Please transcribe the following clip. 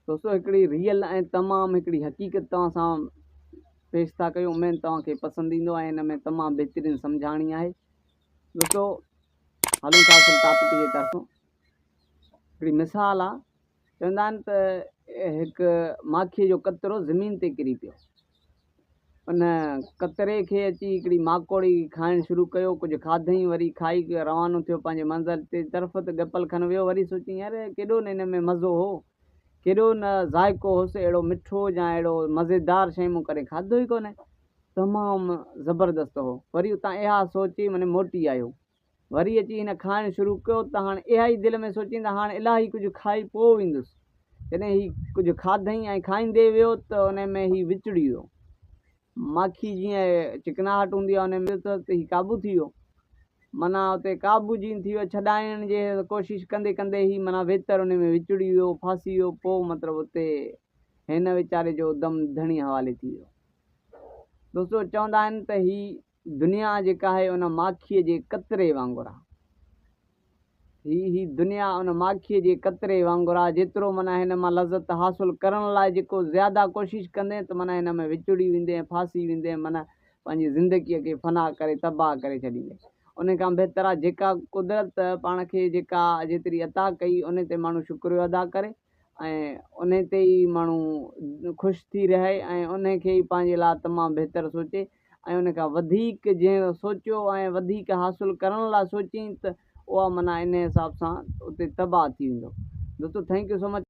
दोस्तों हिकिड़ी रियल ऐं तमामु हिकिड़ी हक़ीक़त तव्हां सां पेश था कयूं। उमेद तव्हांखे पसंदि ईंदो ऐं हिन में तमामु बहितरीनु सम्झाणी आहे। दोस्तों हलूं था असल टॉपिक जे तरफ़। हिकिड़ी मिसाल आहे, चवंदा आहिनि त हिकु माखीअ जो कतरो ज़मीन ते किरी पियो। उन कतरे खे अची हिकिड़ी माकोड़ी खाइणु शुरू कयो। कुझु खाधई, वरी खाई रवानो थियो पंहिंजे मंज़िल ते तरफ़। त गपल खनि वियो, वरी सोची यार केॾो न हिन में मज़ो हो, केॾो न ज़ाइको होसि, अहिड़ो मिठो या अहिड़ो मज़ेदार शइ मूं करे खाधो ई कोन्हे, तमामु ज़बरदस्त हो। वरी उतां इहा सोची माने मोटी आयो, वरी अची हिन खाइणु शुरू कयो। त हाणे इहा ई दिलि में सोचींदा हाणे इलाही कुझु खाई पोइ वेंदुसि। जॾहिं हीउ कुझु खाधई ऐं खाईंदे वियो त उन में हीउ विचुड़ी वियो। माखी जीअं चिकनाहट हूंदी आहे उन में, त हीउ क़ाबू थी वियो। माना उते क़ाबू जीअं थी वियो, छॾाइण जे कोशिशि कंदे कंदे ई माना वेतर उन में विचुड़ी वियो, फासी वियो। पोइ मतिलबु उते हिन वीचारे जो दम धणी हवाले थी वियो। दोस्तों चवंदा आहिनि त हीअ दुनिया जेका आहे उन माखीअ जे कतरे वांगुरु आहे। ही दुनिया उन माखीअ जे कतरे वांगुरु आहे। जेतिरो माना हिन मां लज़त हासिलु करण लाइ जेको ज़्यादा कोशिशि कंदे त माना हिन में विचुड़ी वेंदे, फासी वेंदे, माना पंहिंजी ज़िंदगीअ खे फना करे तबाह करे छॾींदे। उन खां बहितर आहे जेका कुदरत पाण खे जेका जेतिरी अता कई उन ते माण्हू शुक्रियो अदा करे ऐं उन ते ई माण्हू ख़ुशि थी रहे ऐं उन खे ई पंहिंजे लाइ तमामु बहितर सोचे ऐं उन खां वधीक जीअं सोचियो ऐं वधीक हासिलु करण लाइ सोची त उहा माना इन हिसाब सां उते तबाह थी वेंदो। दोस्तों थैंक यू सो मच।